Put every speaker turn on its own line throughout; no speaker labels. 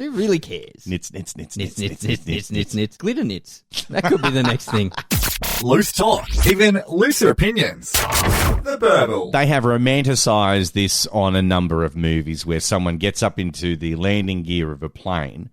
Who really cares?
Nits.
Glitter nits. That could be the next thing.
Loose talk, even looser opinions. The Burble.
They have romanticised this on a number of movies where someone gets up into the landing gear of a plane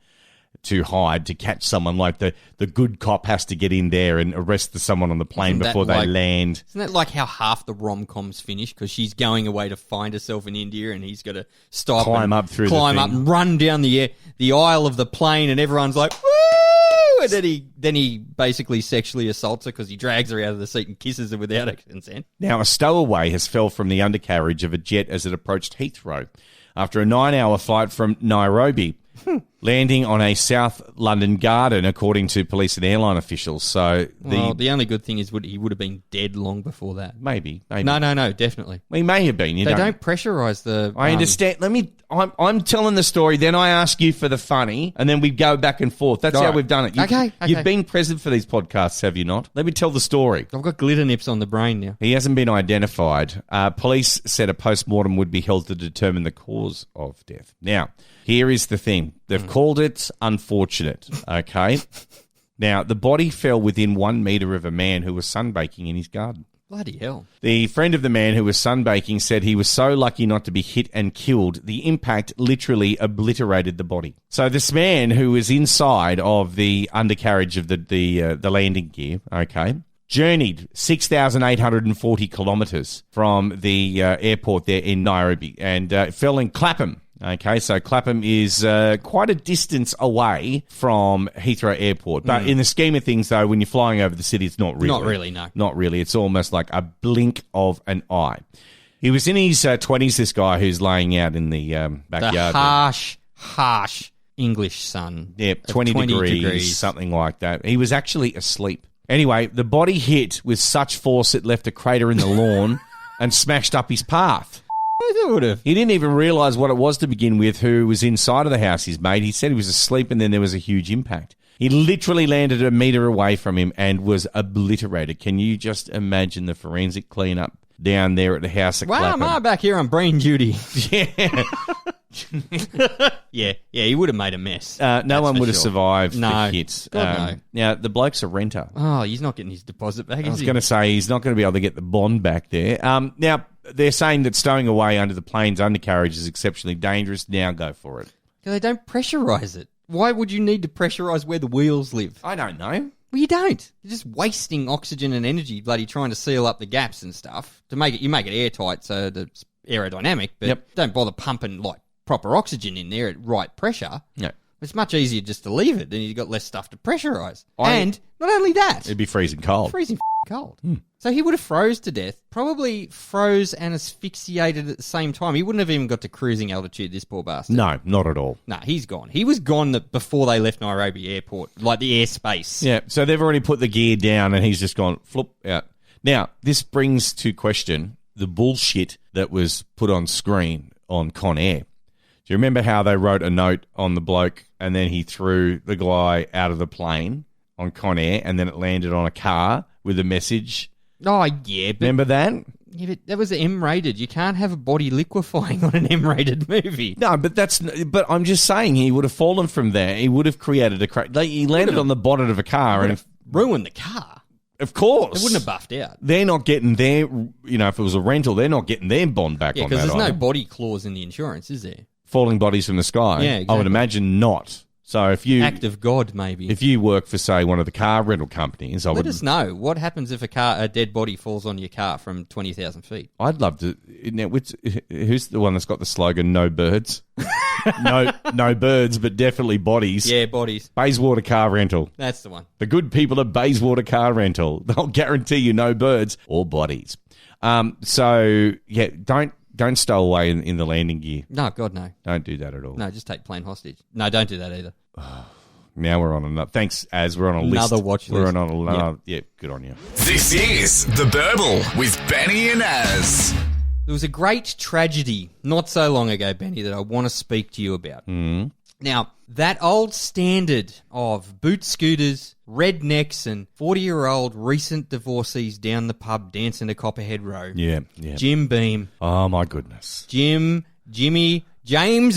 to hide, to catch someone. Like the good cop has to get in there and arrest someone on the plane before they land.
Isn't that like how half the rom-coms finish? Because she's going away to find herself in India and he's got to stop
climb up
and run down the aisle of the plane, and everyone's like, woo! And then he basically sexually assaults her because he drags her out of the seat and kisses her without her consent.
Now, a stowaway has fell from the undercarriage of a jet as it approached Heathrow after a 9-hour flight from Nairobi, landing on a South London garden, according to police and airline officials. So
the only good thing is he would have been dead long before that.
Maybe.
No, definitely.
He may have been.
They don't pressurise the...
I understand. I'm telling the story, then I ask you for the funny, and then we go back and forth. That's how we've done it.
Okay.
You've been present for these podcasts, have you not? Let me tell the story.
I've got glitter nips on the brain now.
He hasn't been identified. Police said a post-mortem would be held to determine the cause of death. Now, here is the thing. They've called it unfortunate, okay? Now, the body fell within 1 metre of a man who was sunbaking in his garden.
Bloody hell.
The friend of the man who was sunbaking said he was so lucky not to be hit and killed. The impact literally obliterated the body. So this man who was inside of the undercarriage of the landing gear, okay, journeyed 6,840 kilometres from the airport there in Nairobi and fell in Clapham. Okay, so Clapham is quite a distance away from Heathrow Airport. But in the scheme of things, though, when you're flying over the city, it's not really.
Not really, no.
Not really. It's almost like a blink of an eye. He was in his 20s, this guy who's laying out in the backyard.
The harsh English sun.
Yeah, 20 degrees, something like that. He was actually asleep. Anyway, the body hit with such force it left a crater in the lawn and smashed up his path. He didn't even realise what it was to begin with, who was inside of the house, his mate. He said he was asleep and then there was a huge impact. He literally landed a metre away from him and was obliterated. Can you just imagine the forensic cleanup down there at the house at Clapham?
Wow, am I back here on brain duty? Yeah. yeah, he would have made a mess.
No one would have survived the hits.
God, no.
Now, the bloke's a renter.
Oh, he's not getting his deposit back, is he?
I was going to say he's not going to be able to get the bond back there. Now, they're saying that stowing away under the plane's undercarriage is exceptionally dangerous. Now go for it.
They don't pressurise it. Why would you need to pressurise where the wheels live?
I don't know.
Well, you don't. You're just wasting oxygen and energy, bloody trying to seal up the gaps and stuff. To make it, you make it airtight so that it's aerodynamic, but don't bother pumping like proper oxygen in there at right pressure.
No.
It's much easier just to leave it, then you've got less stuff to pressurise. And not only that,
it'd be freezing cold.
Freezing cold. So he would have froze to death, probably froze and asphyxiated at the same time. He wouldn't have even got to cruising altitude, this poor bastard.
No, not at all.
No, he's gone. He was gone before they left Nairobi Airport, like the airspace.
Yeah, so they've already put the gear down and he's just gone flip out. Now, this brings to question the bullshit that was put on screen on Con Air. Do you remember how they wrote a note on the bloke and then he threw the guy out of the plane on Con Air and then it landed on a car with a message?
Oh, yeah. But,
remember that?
Yeah, but that was M-rated. You can't have a body liquefying on an M-rated movie.
No, but I'm just saying he would have fallen from there. He would have created a crash. He landed on the bonnet of a car and
ruined the car.
Of course.
It wouldn't have buffed out.
They're not getting their, if it was a rental, they're not getting their bond back on that.
Yeah, because there's no body clause in the insurance, is there?
Falling bodies from the sky?
Yeah, exactly.
I would imagine not. So if you...
Act of God, maybe.
If you work for, say, one of the car rental companies...
Let us know. What happens if a dead body falls on your car from 20,000 feet?
I'd love to... Now, who's the one that's got the slogan, no birds? no birds, but definitely bodies.
Yeah, bodies.
Bayswater Car Rental.
That's the one.
The good people at Bayswater Car Rental. They'll guarantee you no birds or bodies. So, yeah, Don't stow away in the landing gear.
No, God, no.
Don't do that at all.
No, just take plane hostage. No, don't do that either.
Now we're on another... Thanks, Az. We're on a list.
Another watch list.
We're on another... Yeah, good on you.
This is The Burble with Benny and Az.
There was a great tragedy not so long ago, Benny, that I want to speak to you about.
Mm.
Now, that old standard of boot scooters, rednecks, and 40-year-old recent divorcees down the pub dancing to Copperhead Row.
Yeah.
Jim Beam.
Oh, my goodness.
James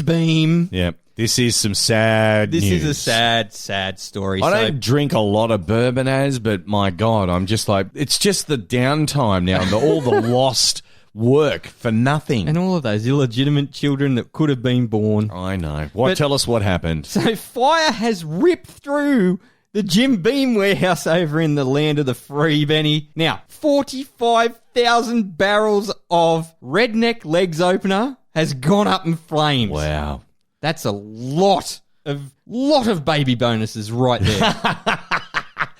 Beam.
Yeah. This is some sad news.
This is a sad, sad story.
I don't drink a lot of bourbon, but my God, I'm just like, it's just the downtime now and all the lost work for nothing.
And all of those illegitimate children that could have been born.
I know. Tell us what happened.
So fire has ripped through the Jim Beam warehouse over in the land of the free, Benny. Now, 45,000 barrels of redneck legs opener has gone up in flames.
Wow.
That's a lot of baby bonuses right there.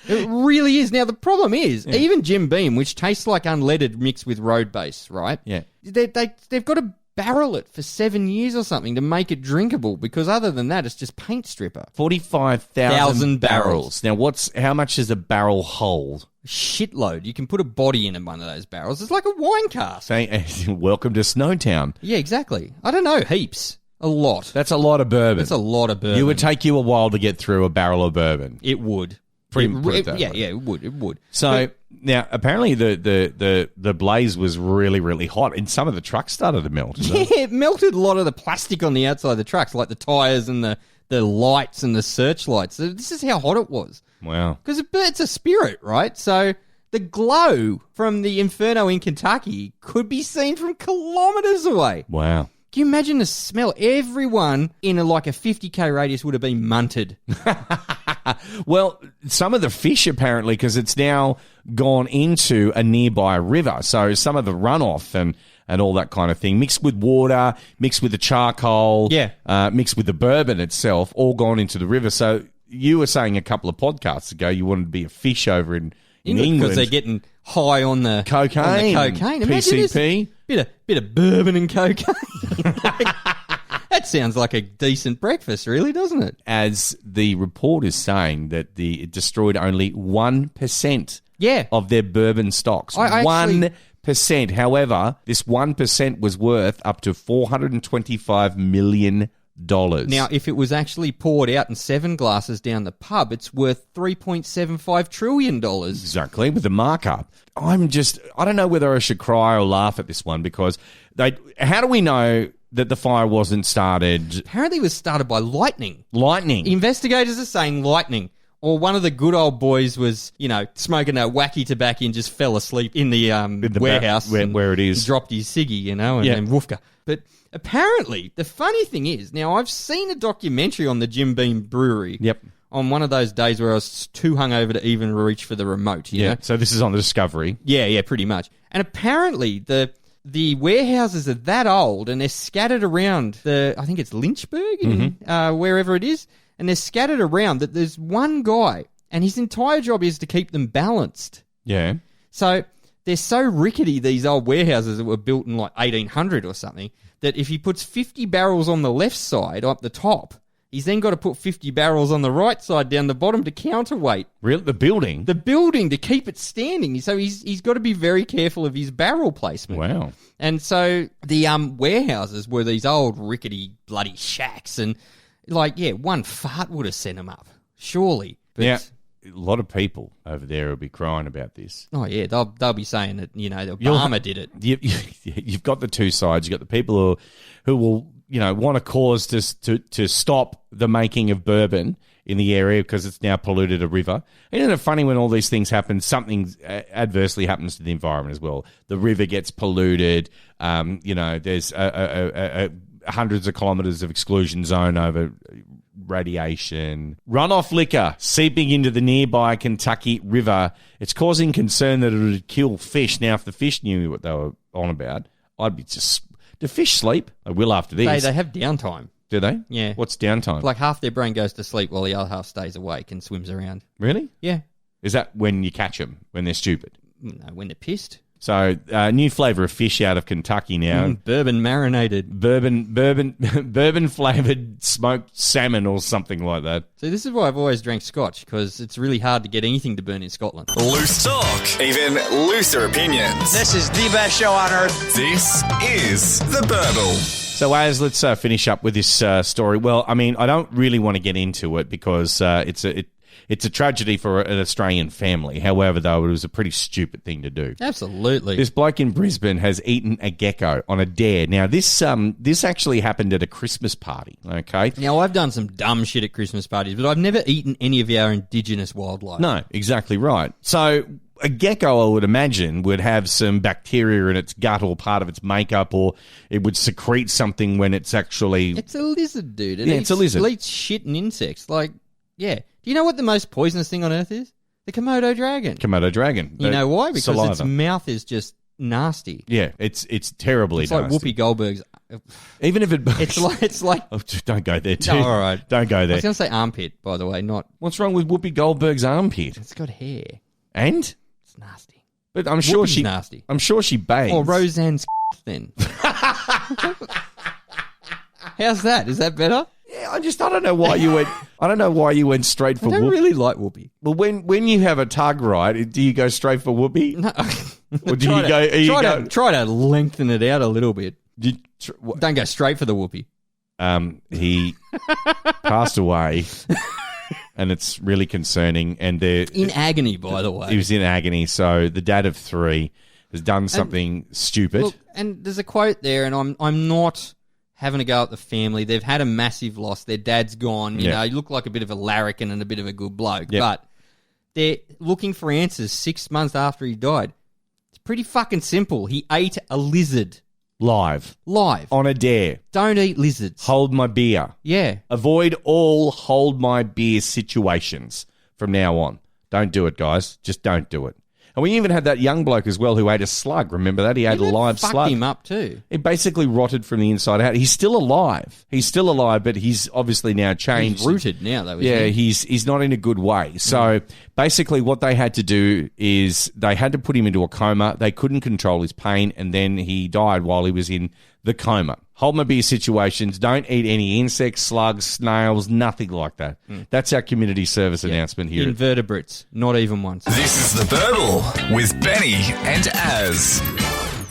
It really is. Now, the problem is, even Jim Beam, which tastes like unleaded mixed with road base, right?
Yeah.
They've got to barrel it for 7 years or something to make it drinkable, because other than that, it's just paint stripper.
45,000 barrels. Now, how much does a barrel hold?
Shitload. You can put a body in one of those barrels. It's like a wine cask.
Welcome to Snowtown.
Yeah, exactly. I don't know, heaps. A lot.
That's a lot of bourbon.
That's a lot of bourbon.
It would take you a while to get through a barrel of bourbon.
It would.
Put it that way.
Yeah, it would.
So now, apparently, the blaze was really, really hot, and some of the trucks started to melt.
It melted a lot of the plastic on the outside of the trucks, like the tyres and the lights and the searchlights. So this is how hot it was.
Wow.
Because it's a spirit, right? So the glow from the Inferno in Kentucky could be seen from kilometres away.
Wow.
Can you imagine the smell? Everyone in a 50K radius would have been munted.
Well, some of the fish apparently, because it's now gone into a nearby river. So some of the runoff and all that kind of thing, mixed with water, mixed with the charcoal, mixed with the bourbon itself, all gone into the river. So you were saying a couple of podcasts ago you wanted to be a fish over in England.
Because they're getting high on the cocaine. Imagine
PCP.
Bit of bourbon and cocaine. That sounds like a decent breakfast, really, doesn't it?
As the report is saying that it destroyed only 1% of their bourbon stocks. 1%. However, this 1% was worth up to $425 million.
Now, if it was actually poured out in 7 glasses down the pub, it's worth $3.75 trillion.
Exactly, with the markup. I don't know whether I should cry or laugh at this one, because how do we know that the fire wasn't started?
Apparently it was started by lightning.
Lightning.
Investigators are saying lightning. Or one of the good old boys was, smoking a wacky tobacco and just fell asleep in the warehouse.
Where it is.
He dropped his ciggy, and then woofka. But apparently, the funny thing is, now I've seen a documentary on the Jim Beam Brewery.
Yep.
On one of those days where I was too hungover to even reach for the remote. You know?
So this is on the Discovery.
Yeah, pretty much. And apparently, the warehouses are that old, and they're scattered around I think it's Lynchburg, wherever it is. And they're scattered around, that there's one guy, and his entire job is to keep them balanced.
Yeah.
So they're so rickety, these old warehouses that were built in 1800 or something, that if he puts 50 barrels on the left side up the top, he's then got to put 50 barrels on the right side down the bottom to counterweight.
Really? The building?
The building, to keep it standing. So he's got to be very careful of his barrel placement.
Wow.
And so the warehouses were these old rickety bloody shacks, and one fart would have sent them up, surely. But
a lot of people over there will be crying about this.
Oh, yeah, they'll be saying that, Obama did it.
You've got the two sides. You've got the people who will, want a cause to stop the making of bourbon in the area because it's now polluted a river. And isn't it funny when all these things happen, something adversely happens to the environment as well? The river gets polluted. There's hundreds of kilometres of exclusion zone over radiation. Runoff liquor seeping into the nearby Kentucky River. It's causing concern that it would kill fish. Now, if the fish knew what they were on about, I'd be just... Do fish sleep? They will after this.
They have downtime.
Do they?
Yeah.
What's downtime?
Like half their brain goes to sleep while the other half stays awake and swims around.
Really?
Yeah.
Is that when you catch them, when they're stupid?
No, when they're pissed.
So, new flavour of fish out of Kentucky now.
Bourbon marinated.
Bourbon flavoured smoked salmon or something like that.
See, this is why I've always drank Scotch, because it's really hard to get anything to burn in Scotland.
Loose talk, even looser opinions.
This is the best show on earth.
This is The Burble.
So, Az, let's finish up with this story. Well, I mean, I don't really want to get into it because It's a tragedy for an Australian family. However, though, it was a pretty stupid thing to do.
Absolutely.
This bloke in Brisbane has eaten a gecko on a dare. Now, this actually happened at a Christmas party, okay?
Now, I've done some dumb shit at Christmas parties, but I've never eaten any of our indigenous wildlife.
No, exactly right. So a gecko, I would imagine, would have some bacteria in its gut or part of its makeup, or it would secrete something when it's actually...
It's a lizard, dude.
It's a lizard.
It eats shit and insects. Like, yeah. Do you know what the most poisonous thing on Earth is? The Komodo dragon.
Komodo dragon.
You know why? Because
Saliva.
its mouth is just nasty.
Yeah, it's terribly
It's
nasty.
like Whoopi Goldberg's.
Even if it...
It's like
Oh, don't go there, too.
No, all right.
Don't go
I
there.
was going to say armpit, by the way, not...
What's wrong with Whoopi Goldberg's armpit?
It's got hair.
And?
It's nasty.
But I'm sure
Whoopi's
she...
nasty.
I'm sure she bathes.
Or Roseanne's then. How's that? Is that better?
Yeah, I don't know why you went... I don't know why you went straight for
I don't
Whoopi.
really like Whoopi.
Well, when you have a tug, right, do you go straight for Whoopi?
No.
Or do you go...
Try to lengthen it out a little bit.
What?
Don't go straight for the Whoopi.
He passed away, and it's really concerning. And
In agony, by the way.
He was in agony. So the dad of 3 has done something stupid.
Look, and there's a quote there, and I'm not having a go at the family. They've had a massive loss. Their dad's gone. You know, you look like a bit of a larrikin and a bit of a good bloke.
Yep.
But they're looking for answers 6 months after he died. It's pretty fucking simple. He ate a lizard.
Live.
On
a dare.
Don't eat lizards.
Hold my beer.
Yeah.
Avoid all hold my beer situations from now on. Don't do it, guys. Just don't do it. And we even had that young bloke as well who ate a slug. Remember that? He ate a live slug.
Fucked him up too.
It basically rotted from the inside out. He's still alive. But he's obviously now changed.
He's rooted now, though.
Yeah,
isn't he?
he's not in a good way. So basically what they had to do is they had to put him into a coma. They couldn't control his pain, and then he died while he was in the coma. Hold my beer situations. Don't eat any insects, slugs, snails, nothing like that. That's our community service announcement here.
Invertebrates, not even once.
This is The Burble with Benny and Az.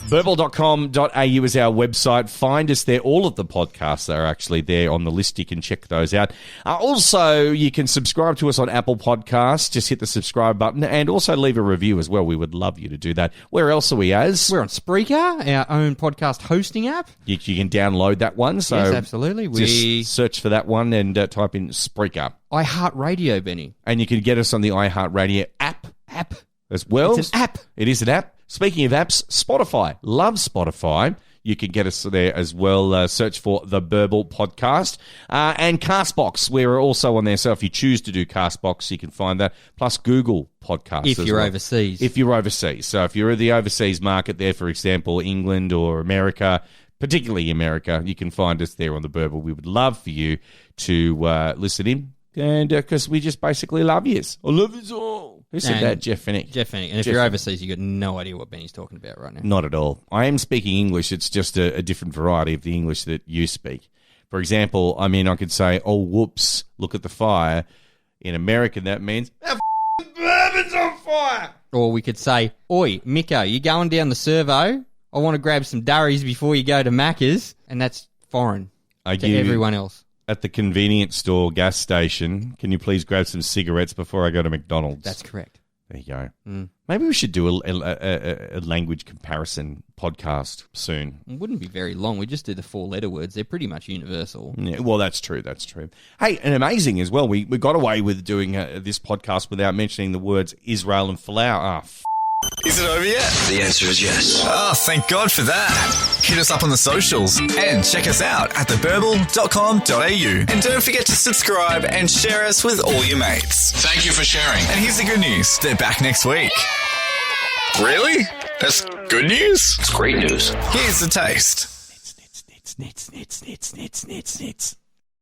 Burble.com.au is our website. Find us there. All of the podcasts are actually there on the list. You can check those out. Also, you can subscribe to us on Apple Podcasts. Just hit the subscribe button and also leave a review as well. We would love you to do that. Where else are we, Az?
We're on Spreaker, our own podcast hosting app.
You can download that one. So
yes, absolutely.
Just search for that one and type in Spreaker.
iHeartRadio, Benny.
And you can get us on the iHeartRadio app as well.
It's an app.
It is an app. Speaking of apps, Spotify. Love Spotify. You can get us there as well. Search for The Burble Podcast. And Castbox. We're also on there. So if you choose to do Castbox, you can find that. Plus Google Podcasts.
If you're overseas.
If you're overseas. So if you're in the overseas market there, for example, England or America, particularly America, you can find us there on The Burble. We would love for you to listen in. And because we just basically love yous. I love yous all. Who said that? Jeff Fennick.
Jeff Fennick. And if you're overseas, you've got no idea what Benny's talking about right now.
Not at all. I am speaking English. It's just a different variety of the English that you speak. For example, I could say, oh, whoops, look at the fire. In American, that means, that bourbon's on fire.
Or we could say, oi, Miko, you going down the servo? I want to grab some durries before you go to Macca's. And that's foreign to everyone else.
At the convenience store, gas station, can you please grab some cigarettes before I go to McDonald's?
That's correct.
There you go. Maybe we should do a language comparison podcast soon.
It wouldn't be very long. We just do the 4-letter words. They're pretty much universal.
Yeah, well, that's true. That's true. Hey, and amazing as well. We got away with doing this podcast without mentioning the words Israel and Falau.
Is it over yet?
The answer is yes.
Oh, thank God for that. Hit us up on the socials and check us out at theburble.com.au. And don't forget to subscribe and share us with all your mates.
Thank you for sharing.
And here's the good news. They're back next week. Really? That's good news?
It's great news.
Here's the taste.
Nits.